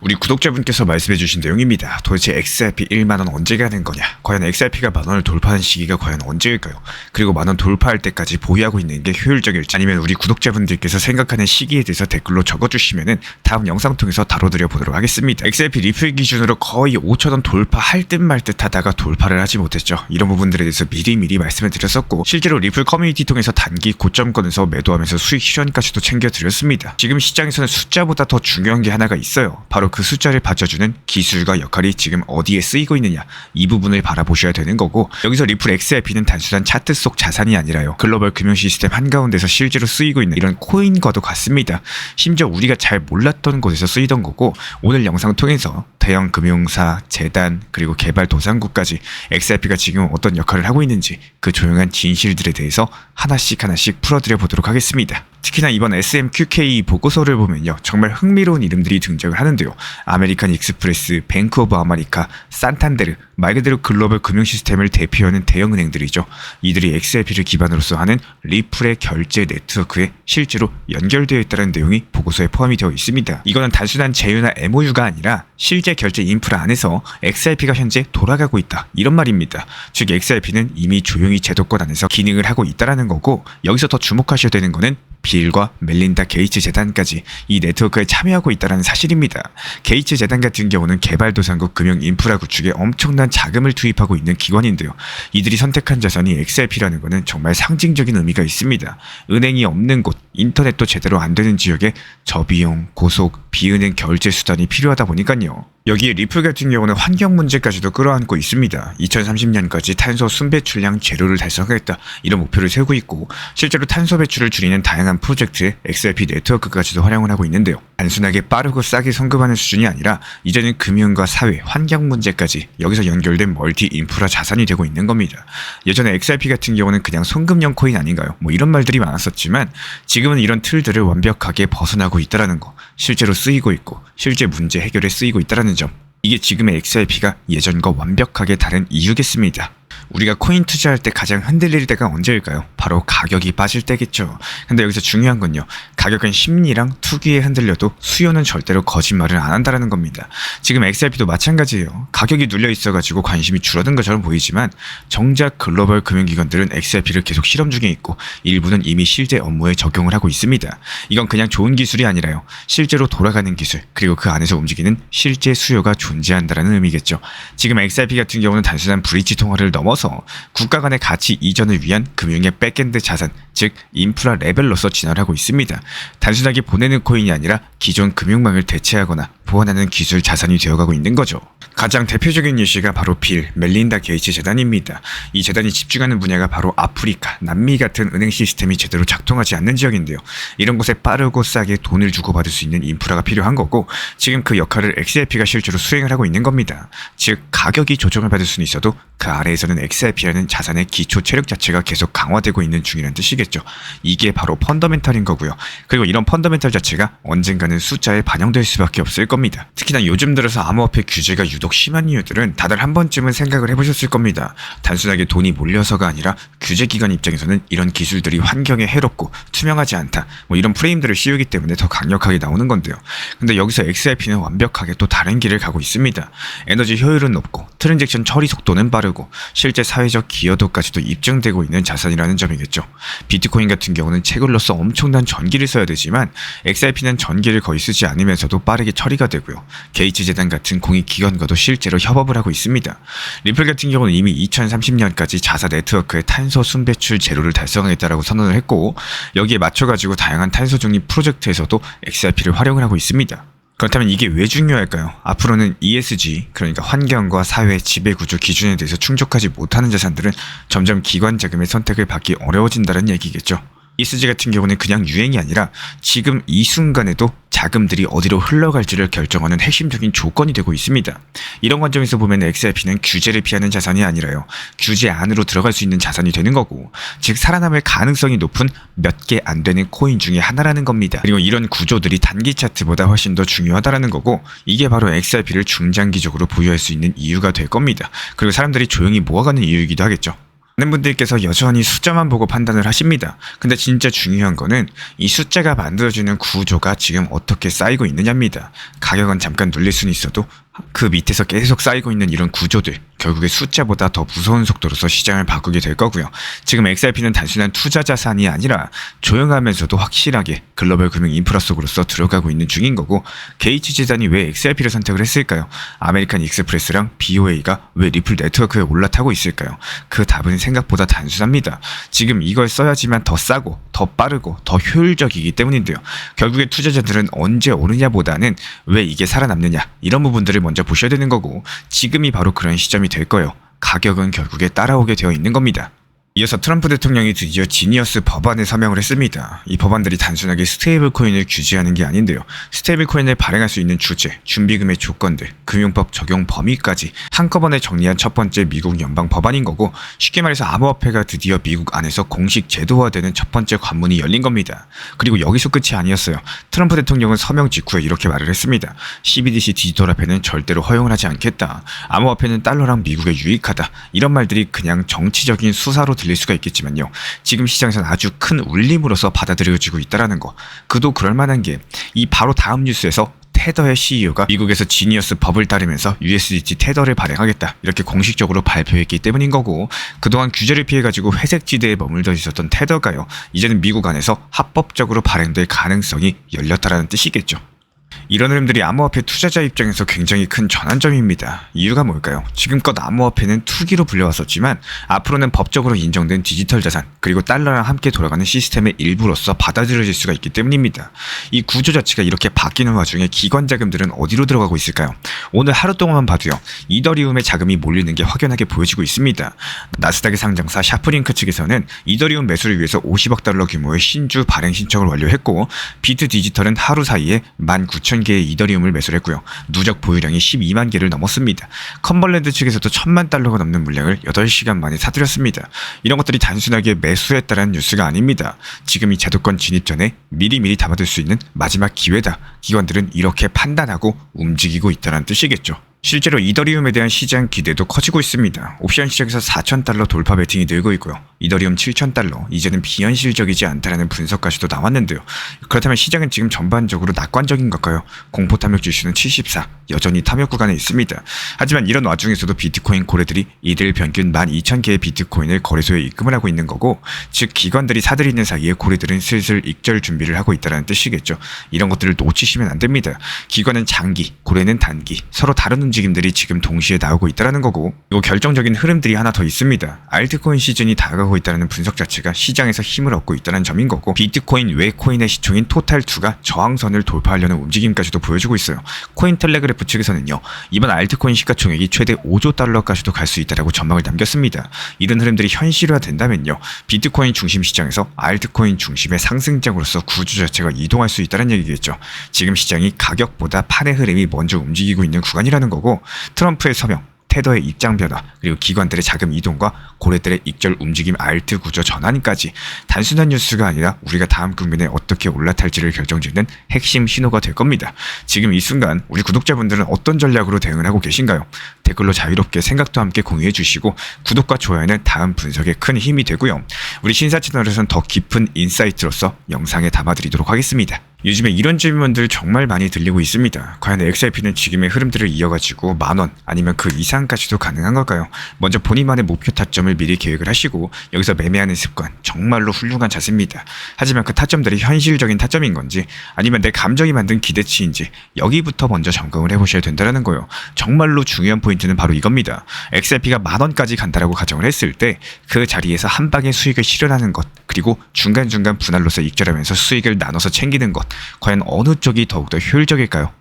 우리 구독자분께서 말씀해주신 내용입니다. 도대체 XRP 1만원 언제 가는 거냐? 과연 XRP가 만원을 돌파하는 시기가 과연 언제일까요? 그리고 만원 돌파할 때까지 보유하고 있는 게 효율적일지, 아니면 우리 구독자분들께서 생각하는 시기에 대해서 댓글로 적어주시면은 다음 영상 통해서 다뤄드려 보도록 하겠습니다. XRP 리플 기준으로 거의 5천원 돌파할 듯 말 듯 하다가 돌파를 하지 못했죠. 이런 부분들에 대해서 미리미리 말씀을 드렸었고, 실제로 리플 커뮤니티 통해서 단기 고점권에서 매도하면서 수익 실현까지도 챙겨드렸습니다. 지금 시장에서는 숫자보다 더 중요한 게 하나가 있어요. 바로 그 숫자를 받쳐주는 기술과 역할이 지금 어디에 쓰이고 있느냐, 이 부분을 바라보셔야 되는 거고, 여기서 리플 XRP는 단순한 차트 속 자산이 아니라요, 글로벌 금융 시스템 한가운데서 실제로 쓰이고 있는 이런 코인과도 같습니다. 심지어 우리가 잘 몰랐던 곳에서 쓰이던 거고, 오늘 영상 통해서 대형 금융사, 재단, 그리고 개발도상국까지 XRP가 지금 어떤 역할을 하고 있는지 그 조용한 진실들에 대해서 하나씩 풀어드려 보도록 하겠습니다. 특히나 이번 SMQK 보고서를 보면요, 정말 흥미로운 이름들이 등장을 하는데요. 아메리칸 익스프레스, 뱅크 오브 아메리카, 산탄데르, 말 그대로 글로벌 금융 시스템을 대표하는 대형 은행들이죠. 이들이 XRP를 기반으로서 하는 리플의 결제 네트워크에 실제로 연결되어 있다는 내용이 보고서에 포함이 되어 있습니다. 이거는 단순한 제휴나 MOU가 아니라 실제 결제 인프라 안에서 XRP가 현재 돌아가고 있다, 이런 말입니다. 즉 XRP는 이미 조용히 제도권 안에서 기능을 하고 있다는 거고, 여기서 더 주목하셔야 되는 거는 빌과 멜린다 게이츠 재단까지 이 네트워크에 참여하고 있다는 사실입니다. 게이츠 재단 같은 경우는 개발도상국 금융 인프라 구축에 엄청난 자금을 투입하고 있는 기관인데요. 이들이 선택한 자산이 XRP라는 것은 정말 상징적인 의미가 있습니다. 은행이 없는 곳, 인터넷도 제대로 안 되는 지역에 저비용, 고속, 비은행 결제 수단이 필요하다 보니까요. 여기에 리플 같은 경우는 환경 문제까지도 끌어안고 있습니다. 2030년까지 탄소 순배출량 제로를 달성하겠다, 이런 목표를 세우고 있고, 실제로 탄소 배출을 줄이는 다양한 프로젝트에 XRP 네트워크까지도 활용을 하고 있는데요. 단순하게 빠르고 싸게 송금하는 수준이 아니라 이제는 금융과 사회, 환경 문제까지 여기서 연결된 멀티 인프라 자산이 되고 있는 겁니다. 예전에 XRP 같은 경우는 그냥 송금용 코인 아닌가요? 이런 말들이 많았었지만, 지금은 이런 틀들을 완벽하게 벗어나고 있다는 거, 실제로 쓰이고 있고 실제 문제 해결에 쓰이고 있다는 점, 이게 지금의 XRP가 예전과 완벽하게 다른 이유겠습니다. 우리가 코인 투자할 때 가장 흔들릴 때가 언제일까요? 바로 가격이 빠질 때겠죠. 근데 여기서 중요한 건요, 가격은 심리랑 투기에 흔들려도 수요는 절대로 거짓말을 안 한다는 겁니다. 지금 XRP도 마찬가지예요. 가격이 눌려 있어가지고 관심이 줄어든 것처럼 보이지만 정작 글로벌 금융기관들은 XRP를 계속 실험 중에 있고, 일부는 이미 실제 업무에 적용을 하고 있습니다. 이건 그냥 좋은 기술이 아니라요, 실제로 돌아가는 기술, 그리고 그 안에서 움직이는 실제 수요가 존재한다는 의미겠죠. 지금 XRP 같은 경우는 단순한 브릿지 통화를 넘어서 국가 간의 가치 이전을 위한 금융의 백엔드 자산, 즉 인프라 레벨로서 진화를 하고 있습니다. 단순하게 보내는 코인이 아니라 기존 금융망을 대체하거나 보완하는 기술 자산이 되어가고 있는 거죠. 가장 대표적인 예시가 바로 빌, 멜린다 게이츠 재단입니다. 이 재단이 집중하는 분야가 바로 아프리카, 남미 같은 은행 시스템이 제대로 작동하지 않는 지역인데요. 이런 곳에 빠르고 싸게 돈을 주고받을 수 있는 인프라가 필요한 거고, 지금 그 역할을 XRP가 실제로 수행을 하고 있는 겁니다. 즉 가격이 조정을 받을 수는 있어도 그 아래에서는 XRP라는 자산의 기초 체력 자체가 계속 강화되고 있는 중이라는 뜻이겠죠. 이게 바로 펀더멘탈인 거고요. 그리고 이런 펀더멘탈 자체가 언젠가는 숫자에 반영될 수밖에 없을 겁니다. 특히나 요즘 들어서 암호화폐 규제가 유독 심한 이유들은 다들 한 번쯤은 생각을 해보셨을 겁니다. 단순하게 돈이 몰려서가 아니라 규제기관 입장에서는 이런 기술들이 환경에 해롭고 투명하지 않다, 이런 프레임들을 씌우기 때문에 더 강력하게 나오는 건데요. 근데 여기서 XRP는 완벽하게 또 다른 길을 가고 있습니다. 에너지 효율은 높고 트랜잭션 처리 속도는 빠르고 실제 사회적 기여도까지도 입증되고 있는 자산이라는 점이겠죠. 비트코인 같은 경우는 채굴로서 엄청난 전기를 써야 되지만 XRP는 전기를 거의 쓰지 않으면서도 빠르게 처리가 되고요. 게이츠 재단 같은 공익기관과도 실제로 협업을 하고 있습니다. 리플 같은 경우는 이미 2030년까지 자사 네트워크의 탄소 순배출 제로를 달성하겠다라고 선언을 했고, 여기에 맞춰가지고 다양한 탄소 중립 프로젝트에서도 XRP를 활용을 하고 있습니다. 그렇다면 이게 왜 중요할까요? 앞으로는 ESG, 그러니까 환경과 사회 지배구조 기준에 대해서 충족하지 못하는 자산들은 점점 기관 자금의 선택을 받기 어려워진다는 얘기겠죠. ESG 같은 경우는 그냥 유행이 아니라 지금 이 순간에도 자금들이 어디로 흘러갈지를 결정하는 핵심적인 조건이 되고 있습니다. 이런 관점에서 보면 XRP는 규제를 피하는 자산이 아니라요, 규제 안으로 들어갈 수 있는 자산이 되는 거고, 즉 살아남을 가능성이 높은 몇 개 안 되는 코인 중에 하나라는 겁니다. 그리고 이런 구조들이 단기 차트보다 훨씬 더 중요하다는 거고, 이게 바로 XRP를 중장기적으로 보유할 수 있는 이유가 될 겁니다. 그리고 사람들이 조용히 모아가는 이유이기도 하겠죠. 많은 분들께서 여전히 숫자만 보고 판단을 하십니다. 근데 진짜 중요한 거는 이 숫자가 만들어주는 구조가 지금 어떻게 쌓이고 있느냐입니다. 가격은 잠깐 눌릴 수는 있어도 그 밑에서 계속 쌓이고 있는 이런 구조들, 결국에 숫자보다 더 무서운 속도로서 시장을 바꾸게 될 거고요. 지금 XRP는 단순한 투자 자산이 아니라 조용하면서도 확실하게 글로벌 금융 인프라 속으로서 들어가고 있는 중인 거고, 게이츠 재단이 왜 XRP를 선택을 했을까요? 아메리칸 익스프레스랑 BOA가 왜 리플 네트워크에 올라타고 있을까요? 그 답은 생각보다 단순합니다. 지금 이걸 써야지만 더 싸고 더 빠르고 더 효율적이기 때문인데요. 결국에 투자자들은 언제 오르냐보다는 왜 이게 살아남느냐, 이런 부분들을 먼저 보셔야 되는 거고, 지금이 바로 그런 시점이 될 거예요. 가격은 결국에 따라오게 되어 있는 겁니다. 이어서 트럼프 대통령이 드디어 지니어스 법안에 서명을 했습니다. 이 법안들이 단순하게 스테이블 코인을 규제하는 게 아닌데요. 스테이블 코인을 발행할 수 있는 주제, 준비금의 조건들, 금융법 적용 범위까지 한꺼번에 정리한 첫 번째 미국 연방 법안인 거고, 쉽게 말해서 암호화폐가 드디어 미국 안에서 공식 제도화되는 첫 번째 관문이 열린 겁니다. 그리고 여기서 끝이 아니었어요. 트럼프 대통령은 서명 직후에 이렇게 말을 했습니다. CBDC 디지털화폐는 절대로 허용을 하지 않겠다. 암호화폐는 달러랑 미국에 유익하다. 이런 말들이 그냥 정치적인 수사로 들릴 수가 있겠지만요. 지금 시장에서는 아주 큰 울림으로서 받아들여지고 있다는 거. 그도 그럴 만한 게 이 바로 다음 뉴스에서 테더의 CEO가 미국에서 지니어스 법을 따르면서 USDT 테더를 발행하겠다, 이렇게 공식적으로 발표했기 때문인 거고, 그동안 규제를 피해가지고 회색지대에 머물러 있었던 테더가요, 이제는 미국 안에서 합법적으로 발행될 가능성이 열렸다라는 뜻이겠죠. 이런 흐름들이 암호화폐 투자자 입장에서 굉장히 큰 전환점입니다. 이유가 뭘까요? 지금껏 암호화폐는 투기로 불려왔었지만 앞으로는 법적으로 인정된 디지털 자산, 그리고 달러랑 함께 돌아가는 시스템의 일부로서 받아들여질 수가 있기 때문입니다. 이 구조 자체가 이렇게 바뀌는 와중에 기관 자금들은 어디로 들어가고 있을까요? 오늘 하루 동안만 봐도요, 이더리움의 자금이 몰리는 게 확연하게 보여지고 있습니다. 나스닥의 상장사 샤프링크 측에서는 이더리움 매수를 위해서 50억 달러 규모의 신주 발행 신청을 완료했고, 비트 디지털은 하루 사이에 19,000개의 이더리움을 매수를 했고요. 누적 보유량이 12만 개를 넘었습니다. 컴벌랜드 측에서도 1,000만 달러가 넘는 물량을 8시간 만에 사들였습니다. 이런 것들이 단순하게 매수했다라는 뉴스가 아닙니다. 지금 이 제도권 진입 전에 미리미리 담아둘 수 있는 마지막 기회다. 기관들은 이렇게 판단하고 움직이고 있다는 뜻이겠죠. 실제로 이더리움에 대한 시장 기대도 커지고 있습니다. 옵션 시장에서 4,000달러 돌파 베팅이 늘고 있고요. 이더리움 7,000달러, 이제는 비현실적이지 않다라는 분석까지도 나왔는데요. 그렇다면 시장은 지금 전반적으로 낙관적인 걸까요? 공포 탐욕 지수는 74, 여전히 탐욕 구간에 있습니다. 하지만 이런 와중에서도 비트코인 고래들이 이들 평균 12,000개의 비트코인을 거래소에 입금을 하고 있는 거고, 즉 기관들이 사들이는 사이에 고래들은 슬슬 익절 준비를 하고 있다는 뜻이겠죠. 이런 것들을 놓치시면 안 됩니다. 기관은 장기, 고래는 단기, 서로 다른 움직임들이 지금 동시에 나오고 있다는 거고, 그리고 결정적인 흐름들이 하나 더 있습니다. 알트코인 시즌이 다가가고 있다는 분석 자체가 시장에서 힘을 얻고 있다는 점인 거고, 비트코인 외 코인의 시총인 토탈2가 저항선을 돌파하려는 움직임까지도 보여주고 있어요. 코인텔레그래프 측에서는요, 이번 알트코인 시가총액이 최대 5조 달러까지도 갈 수 있다라고 전망을 남겼습니다. 이런 흐름들이 현실화된다면요, 비트코인 중심 시장에서 알트코인 중심의 상승장으로서 구조 자체가 이동할 수 있다는 얘기겠죠. 지금 시장이 가격보다 판의 흐름이 먼저 움직이고 있는 구간이라는 거고, 트럼프의 서명, 테더의 입장 변화, 그리고 기관들의 자금 이동과 고래들의 익절 움직임 알트 구조 전환까지 단순한 뉴스가 아니라 우리가 다음 국면에 어떻게 올라탈지를 결정짓는 핵심 신호가 될 겁니다. 지금 이 순간 우리 구독자분들은 어떤 전략으로 대응을 하고 계신가요? 댓글로 자유롭게 생각도 함께 공유해 주시고, 구독과 좋아요는 다음 분석에 큰 힘이 되고요. 우리 신사 채널에서는 더 깊은 인사이트로서 영상에 담아드리도록 하겠습니다. 요즘에 이런 질문들 정말 많이 들리고 있습니다. 과연 XRP는 지금의 흐름들을 이어가지고 10,000원 아니면 그 이상까지도 가능한 걸까요? 먼저 본인만의 목표 타점을 미리 계획을 하시고 여기서 매매하는 습관, 정말로 훌륭한 자세입니다. 하지만 그 타점들이 현실적인 타점인 건지 아니면 내 감정이 만든 기대치인지 여기부터 먼저 점검을 해보셔야 된다는 거예요. 정말로 중요한 포인트는 바로 이겁니다. XRP가 10,000원까지 간다라고 가정을 했을 때 그 자리에서 한 방에 수익을 실현하는 것, 그리고 중간중간 분할로서 익절하면서 수익을 나눠서 챙기는 것, 과연 어느 쪽이 더욱더 효율적일까요?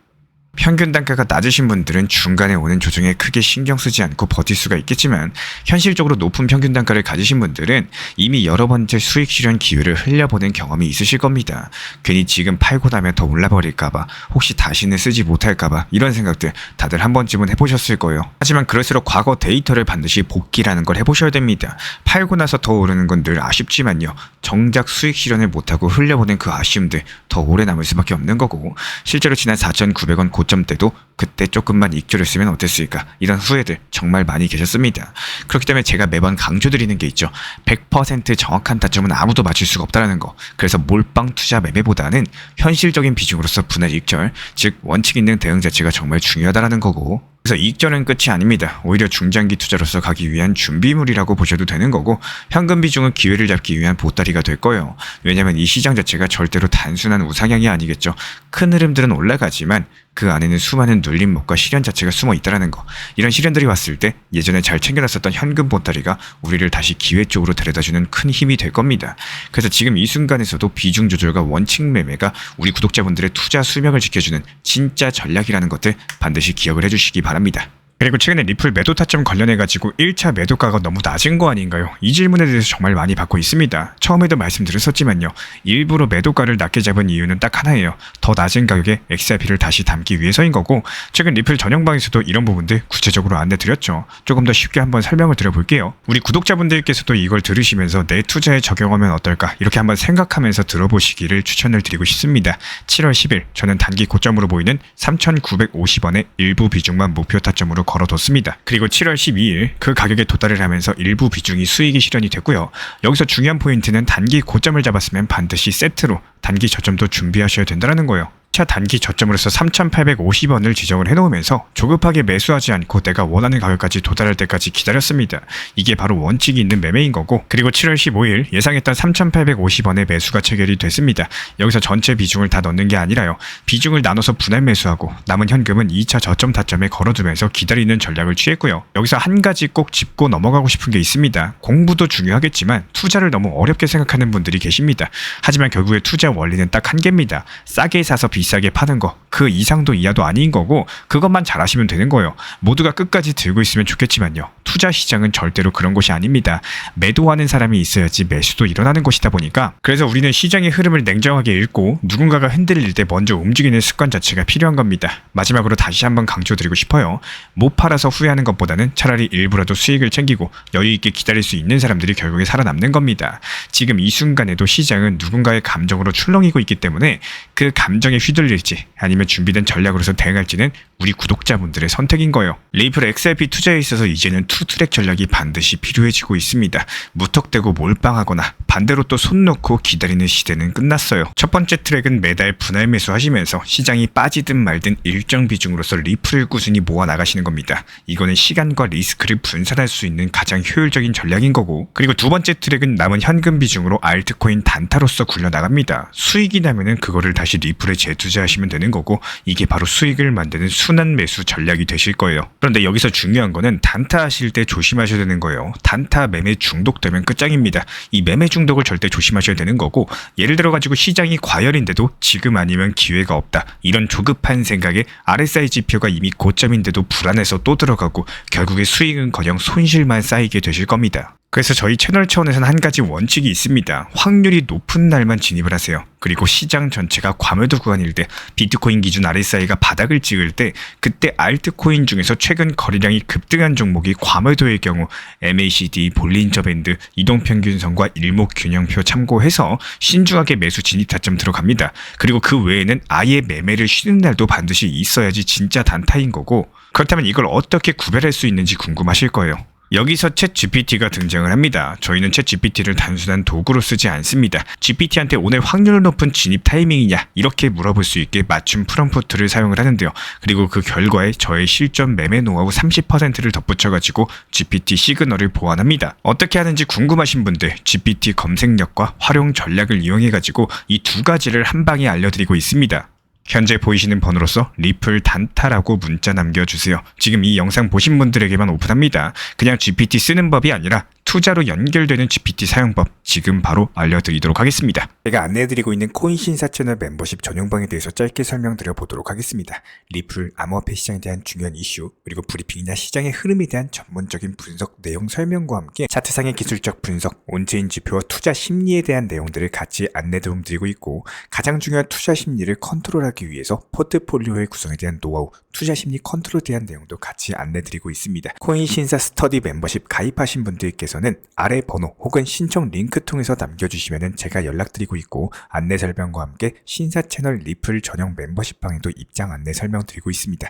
평균 단가가 낮으신 분들은 중간에 오는 조정에 크게 신경 쓰지 않고 버틸 수가 있겠지만, 현실적으로 높은 평균 단가를 가지신 분들은 이미 여러 번째 수익 실현 기회를 흘려보낸 경험이 있으실 겁니다. 괜히 지금 팔고 나면 더 올라버릴까봐, 혹시 다시는 쓰지 못할까봐, 이런 생각들 다들 한 번쯤은 해보셨을 거예요. 하지만 그럴수록 과거 데이터를 반드시 복기라는 걸 해보셔야 됩니다. 팔고 나서 더 오르는 건 늘 아쉽지만요, 정작 수익 실현을 못하고 흘려보낸 그 아쉬움들 더 오래 남을 수밖에 없는 거고, 실제로 지난 4,900원 고점 고점 때도 그때 조금만 익절했으면 어땠을까, 이런 후회들 정말 많이 계셨습니다. 그렇기 때문에 제가 매번 강조드리는 게 있죠. 100% 정확한 타점은 아무도 맞출 수가 없다는 거. 그래서 몰빵 투자 매매보다는 현실적인 비중으로서 분할 익절, 즉 원칙 있는 대응 자체가 정말 중요하다는 거고, 그래서 익절은 끝이 아닙니다. 오히려 중장기 투자로서 가기 위한 준비물이라고 보셔도 되는 거고, 현금 비중은 기회를 잡기 위한 보따리가 될 거예요. 왜냐면 이 시장 자체가 절대로 단순한 우상향이 아니겠죠. 큰 흐름들은 올라가지만 그 안에는 수많은 눌림목과 시련 자체가 숨어 있다는 거. 이런 시련들이 왔을 때 예전에 잘 챙겨놨었던 현금 보따리가 우리를 다시 기회 쪽으로 데려다주는 큰 힘이 될 겁니다. 그래서 지금 이 순간에서도 비중 조절과 원칙 매매가 우리 구독자분들의 투자 수명을 지켜주는 진짜 전략이라는 것들 반드시 기억을 해주시기 바랍니다. 그리고 최근에 리플 매도 타점 관련해가지고 1차 매도가가 너무 낮은 거 아닌가요? 이 질문에 대해서 정말 많이 받고 있습니다. 처음에도 말씀드렸었지만요. 일부러 매도가를 낮게 잡은 이유는 딱 하나예요. 더 낮은 가격에 XRP를 다시 담기 위해서인 거고, 최근 리플 전용방에서도 이런 부분들 구체적으로 안내드렸죠. 조금 더 쉽게 한번 설명을 드려볼게요. 우리 구독자분들께서도 이걸 들으시면서 내 투자에 적용하면 어떨까, 이렇게 한번 생각하면서 들어보시기를 추천을 드리고 싶습니다. 7월 10일 저는 단기 고점으로 보이는 3,950원의 일부 비중만 목표 타점으로 걸어뒀습니다. 그리고 7월 12일 그 가격에 도달을 하면서 일부 비중이 수익이 실현이 됐고요. 여기서 중요한 포인트는 단기 고점을 잡았으면 반드시 세트로 단기 저점도 준비하셔야 된다는 거예요. 차 단기 저점으로서 3,850원을 지정을 해놓으면서 조급하게 매수하지 않고 내가 원하는 가격까지 도달할 때까지 기다렸습니다. 이게 바로 원칙이 있는 매매인 거고, 그리고 7월 15일 예상했던 3,850원의 매수가 체결이 됐습니다. 여기서 전체 비중을 다 넣는 게 아니라요. 비중을 나눠서 분할 매수하고 남은 현금은 2차 저점 타점에 걸어두면서 기다리는 전략을 취했고요. 여기서 한 가지 꼭 짚고 넘어가고 싶은 게 있습니다. 공부도 중요하겠지만 투자를 너무 어렵게 생각하는 분들이 계십니다. 하지만 결국에 투자 원리는 딱 한 개입니다. 싸게 사서 비싸게 파는 거, 그 이상도 이하도 아닌 거고, 그것만 잘하시면 되는 거예요. 모두가 끝까지 들고 있으면 좋겠지만요. 투자 시장은 절대로 그런 곳이 아닙니다. 매도하는 사람이 있어야지 매수도 일어나는 곳이다 보니까, 그래서 우리는 시장의 흐름을 냉정하게 읽고 누군가가 흔들릴 때 먼저 움직이는 습관 자체가 필요한 겁니다. 마지막으로 다시 한번 강조드리고 싶어요. 못 팔아서 후회하는 것보다는 차라리 일부라도 수익을 챙기고 여유있게 기다릴 수 있는 사람들이 결국에 살아남는 겁니다. 지금 이 순간에도 시장은 누군가의 감정으로 출렁이고 있기 때문에 그 감정에 휘둘릴지 아니면 준비된 전략으로서 대응할지는 우리 구독자분들의 선택인 거예요. 리플 XRP 투자에 있어서 이제는 투트랙 전략이 반드시 필요해지고 있습니다. 무턱대고 몰빵하거나 반대로 또 손 놓고 기다리는 시대는 끝났어요. 첫 번째 트랙은 매달 분할 매수하시면서 시장이 빠지든 말든 일정 비중으로서 리플을 꾸준히 모아 나가시는 겁니다. 이거는 시간과 리스크를 분산할 수 있는 가장 효율적인 전략인 거고, 그리고 두 번째 트랙은 남은 현금 비중으로 알트코인 단타로서 굴려나갑니다. 수익이 나면은 그거를 다시 리플에 재투자하시면 되는 거고, 이게 바로 수익을 만드는 순환 매수 전략이 되실 거예요. 그런데 여기서 중요한 거는 단타 하실 때 조심하셔야 되는 거예요. 단타 매매 중독되면 끝장입니다. 이 매매 중독을 절대 조심하셔야 되는 거고, 예를 들어 가지고 시장이 과열인데도 지금 아니면 기회가 없다, 이런 조급한 생각에 RSI 지표가 이미 고점인데도 불안해서 또 들어가고 결국에 수익은커녕 손실만 쌓이게 되실 겁니다. 그래서 저희 채널 차원에서는 한 가지 원칙이 있습니다. 확률이 높은 날만 진입을 하세요. 그리고 시장 전체가 과매도 구간일 때, 비트코인 기준 RSI가 바닥을 찍을 때, 그때 알트코인 중에서 최근 거래량이 급등한 종목이 과매도의 경우 MACD, 볼린저 밴드, 이동평균선과 일목균형표 참고해서 신중하게 매수 진입 타점 들어갑니다. 그리고 그 외에는 아예 매매를 쉬는 날도 반드시 있어야지 진짜 단타인 거고, 그렇다면 이걸 어떻게 구별할 수 있는지 궁금하실 거예요. 여기서 챗 GPT가 등장을 합니다. 저희는 챗 GPT를 단순한 도구로 쓰지 않습니다. GPT한테 오늘 확률 높은 진입 타이밍이냐, 이렇게 물어볼 수 있게 맞춤 프롬프트를 사용을 하는데요. 그리고 그 결과에 저의 실전 매매 노하우 30%를 덧붙여가지고 GPT 시그널을 보완합니다. 어떻게 하는지 궁금하신 분들 GPT 검색력과 활용 전략을 이용해가지고 이 두 가지를 한 방에 알려드리고 있습니다. 현재 보이시는 번호로서 리플 단타라고 문자 남겨주세요. 지금 이 영상 보신 분들에게만 오픈합니다. 그냥 GPT 쓰는 법이 아니라 투자로 연결되는 GPT 사용법 지금 바로 알려드리도록 하겠습니다. 제가 안내해드리고 있는 코인신사 채널 멤버십 전용방에 대해서 짧게 설명드려 보도록 하겠습니다. 리플, 암호화폐 시장에 대한 중요한 이슈, 그리고 브리핑이나 시장의 흐름에 대한 전문적인 분석 내용 설명과 함께 차트상의 기술적 분석, 온체인 지표와 투자 심리에 대한 내용들을 같이 안내 도움 드리고 있고, 가장 중요한 투자 심리를 컨트롤하기 위해서 포트폴리오의 구성에 대한 노하우, 투자 심리 컨트롤에 대한 내용도 같이 안내 드리고 있습니다. 코인신사 스터디 멤버십 가입하신 분들께서 대해서는 아래 번호 혹은 신청 링크 통해서 남겨주시면 제가 연락드리고 있고 안내 설명과 함께 신사 채널 리플 전용 멤버십 방에도 입장 안내 설명드리고 있습니다.